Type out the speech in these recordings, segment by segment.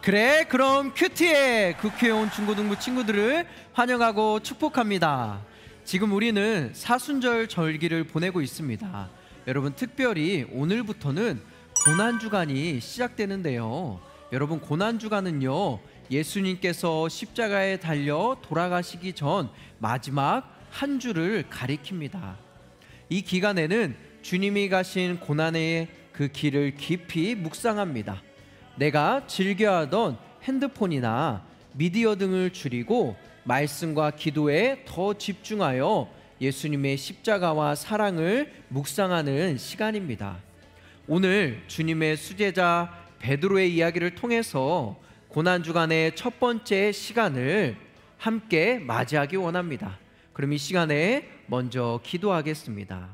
그래, 그럼 큐티에 국회에 온 중고등부 친구들을 환영하고 축복합니다. 지금 우리는 사순절 절기를 보내고 있습니다. 여러분, 특별히 오늘부터는 고난주간이 시작되는데요. 여러분, 고난주간은요, 예수님께서 십자가에 달려 돌아가시기 전 마지막 한 주를 가리킵니다. 이 기간에는 주님이 가신 고난의 그 길을 깊이 묵상합니다. 내가 즐겨하던 핸드폰이나 미디어 등을 줄이고 말씀과 기도에 더 집중하여 예수님의 십자가와 사랑을 묵상하는 시간입니다. 오늘 주님의 수제자 베드로의 이야기를 통해서 고난주간의 첫 번째 시간을 함께 맞이하기 원합니다. 그럼 이 시간에 먼저 기도하겠습니다.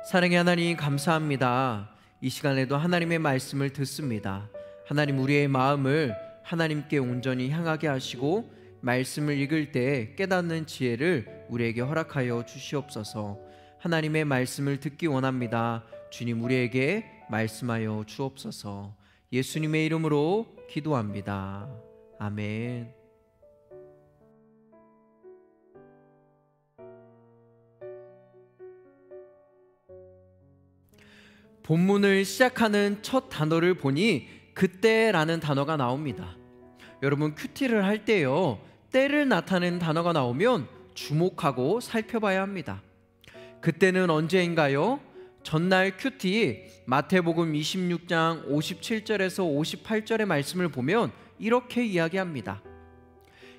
사랑의 하나님, 감사합니다. 이 시간에도 하나님의 말씀을 듣습니다. 하나님, 우리의 마음을 하나님께 온전히 향하게 하시고 말씀을 읽을 때 깨닫는 지혜를 우리에게 허락하여 주시옵소서. 하나님의 말씀을 듣기 원합니다. 주님, 우리에게 말씀하여 주옵소서. 예수님의 이름으로 기도합니다. 아멘. 본문을 시작하는 첫 단어를 보니 그때라는 단어가 나옵니다. 여러분, 큐티를 할 때요, 때를 나타내는 단어가 나오면 주목하고 살펴봐야 합니다. 그때는 언제인가요? 전날 큐티 마태복음 26장 57절에서 58절의 말씀을 보면 이렇게 이야기합니다.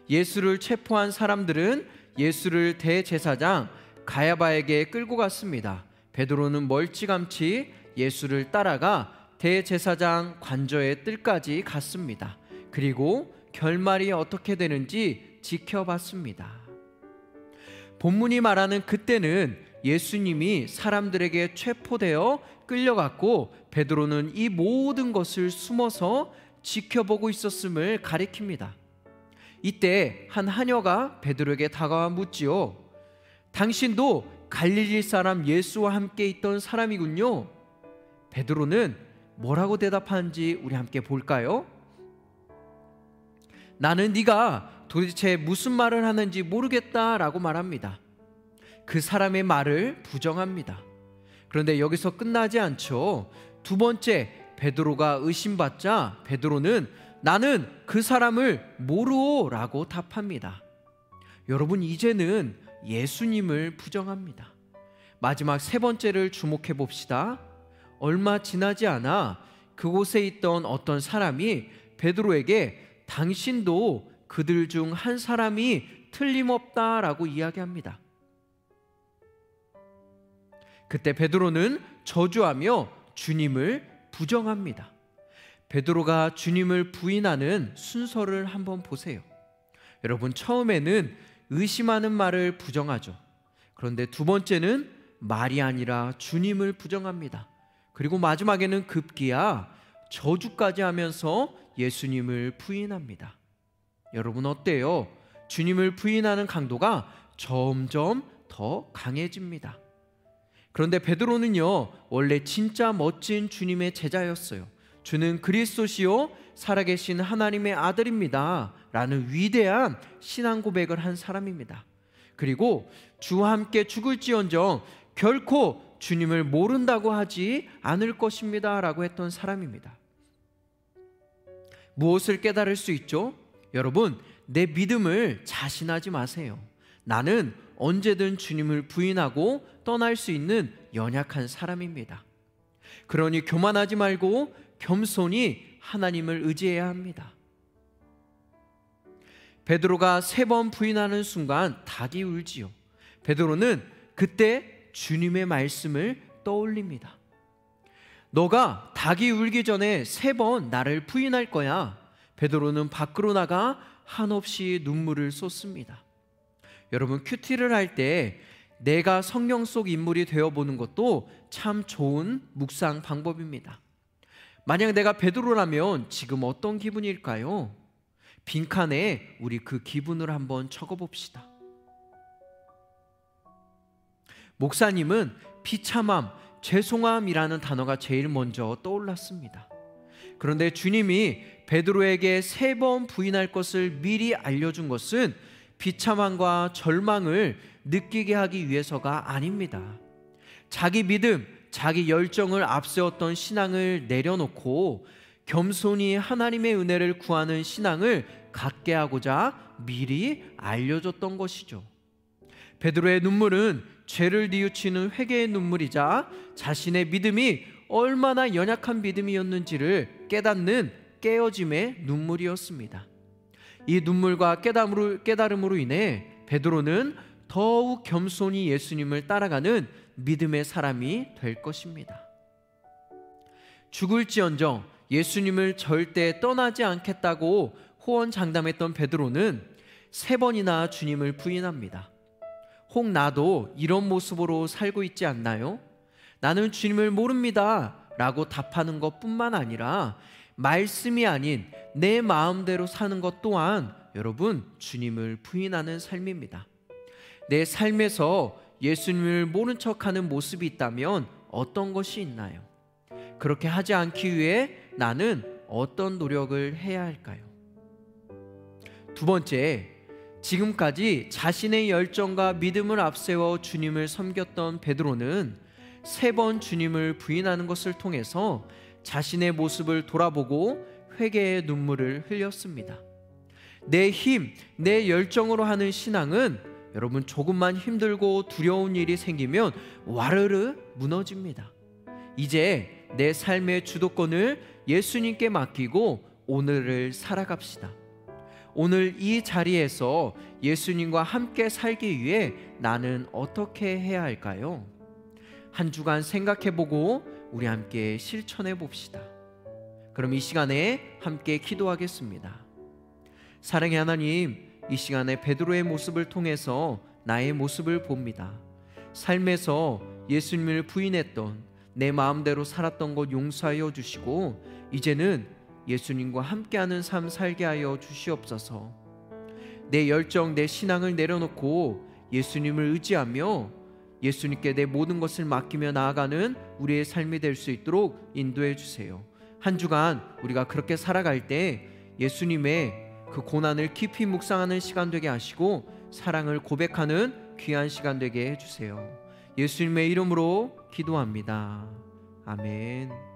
예수를 체포한 사람들은 예수를 대제사장 가야바에게 끌고 갔습니다. 베드로는 멀찌감치 예수를 따라가 대제사장 관저의 뜰까지 갔습니다. 그리고 결말이 어떻게 되는지 지켜봤습니다. 본문이 말하는 그때는 예수님이 사람들에게 체포되어 끌려갔고 베드로는 이 모든 것을 숨어서 지켜보고 있었음을 가리킵니다. 이때 한 하녀가 베드로에게 다가와 묻지요. 당신도 갈릴리 사람 예수와 함께 있던 사람이군요. 베드로는 뭐라고 대답하는지 우리 함께 볼까요? 나는 네가 도대체 무슨 말을 하는지 모르겠다라고 말합니다. 그 사람의 말을 부정합니다. 그런데 여기서 끝나지 않죠. 두 번째, 베드로가 의심받자 베드로는 나는 그 사람을 모르오라고 답합니다. 여러분, 이제는 예수님을 부정합니다. 마지막 세 번째를 주목해 봅시다. 얼마 지나지 않아 그곳에 있던 어떤 사람이 베드로에게 당신도 그들 중 한 사람이 틀림없다라고 이야기합니다. 그때 베드로는 저주하며 주님을 부정합니다. 베드로가 주님을 부인하는 순서를 한번 보세요. 여러분, 처음에는 의심하는 말을 부정하죠. 그런데 두 번째는 말이 아니라 주님을 부정합니다. 그리고 마지막에는 급기야 저주까지 하면서 예수님을 부인합니다. 여러분, 어때요? 주님을 부인하는 강도가 점점 더 강해집니다. 그런데 베드로는요, 원래 진짜 멋진 주님의 제자였어요. 주는 그리스도시요 살아계신 하나님의 아들입니다 라는 위대한 신앙 고백을 한 사람입니다. 그리고 주와 함께 죽을지언정 결코 주님을 모른다고 하지 않을 것입니다 라고 했던 사람입니다. 무엇을 깨달을 수 있죠? 여러분, 내 믿음을 자신하지 마세요. 나는 언제든 주님을 부인하고 떠날 수 있는 연약한 사람입니다. 그러니 교만하지 말고 겸손히 하나님을 의지해야 합니다. 베드로가 3번 부인하는 순간 닭이 울지요. 베드로는 그때 주님의 말씀을 떠올립니다. 너가 닭이 울기 전에 3번 나를 부인할 거야. 베드로는 밖으로 나가 한없이 눈물을 쏟습니다. 여러분, 큐티를 할 때 내가 성경 속 인물이 되어보는 것도 참 좋은 묵상 방법입니다. 만약 내가 베드로라면 지금 어떤 기분일까요? 빈칸에 우리 그 기분을 한번 적어봅시다. 목사님은 비참함, 죄송함이라는 단어가 제일 먼저 떠올랐습니다. 그런데 주님이 베드로에게 3번 부인할 것을 미리 알려준 것은 비참함과 절망을 느끼게 하기 위해서가 아닙니다. 자기 믿음, 자기 열정을 앞세웠던 신앙을 내려놓고 겸손히 하나님의 은혜를 구하는 신앙을 갖게 하고자 미리 알려줬던 것이죠. 베드로의 눈물은 죄를 뉘우치는 회개의 눈물이자 자신의 믿음이 얼마나 연약한 믿음이었는지를 깨닫는 깨어짐의 눈물이었습니다. 이 눈물과 깨달음으로 인해 베드로는 더욱 겸손히 예수님을 따라가는 믿음의 사람이 될 것입니다. 죽을지언정 예수님을 절대 떠나지 않겠다고 호언장담했던 베드로는 3번이나 주님을 부인합니다. 혹 나도 이런 모습으로 살고 있지 않나요? 나는 주님을 모릅니다 라고 답하는 것뿐만 아니라 말씀이 아닌 내 마음대로 사는 것 또한 여러분 주님을 부인하는 삶입니다. 내 삶에서 예수님을 모른 척하는 모습이 있다면 어떤 것이 있나요? 그렇게 하지 않기 위해 나는 어떤 노력을 해야 할까요? 두 번째, 지금까지 자신의 열정과 믿음을 앞세워 주님을 섬겼던 베드로는 3번 주님을 부인하는 것을 통해서 자신의 모습을 돌아보고 회개의 눈물을 흘렸습니다. 내 힘, 내 열정으로 하는 신앙은 여러분 조금만 힘들고 두려운 일이 생기면 와르르 무너집니다. 이제 내 삶의 주도권을 예수님께 맡기고 오늘을 살아갑시다. 오늘 이 자리에서 예수님과 함께 살기 위해 나는 어떻게 해야 할까요? 한 주간 생각해보고 우리 함께 실천해 봅시다. 그럼 이 시간에 함께 기도하겠습니다. 사랑의 하나님, 이 시간에 베드로의 모습을 통해서 나의 모습을 봅니다. 삶에서 예수님을 부인했던 내 마음대로 살았던 것 용서하여 주시고 이제는 예수님과 함께하는 삶 살게 하여 주시옵소서. 내 열정, 내 신앙을 내려놓고 예수님을 의지하며 예수님께 내 모든 것을 맡기며 나아가는 우리의 삶이 될 수 있도록 인도해 주세요. 한 주간 우리가 그렇게 살아갈 때 예수님의 그 고난을 깊이 묵상하는 시간 되게 하시고 사랑을 고백하는 귀한 시간 되게 해주세요. 예수님의 이름으로 기도합니다. 아멘.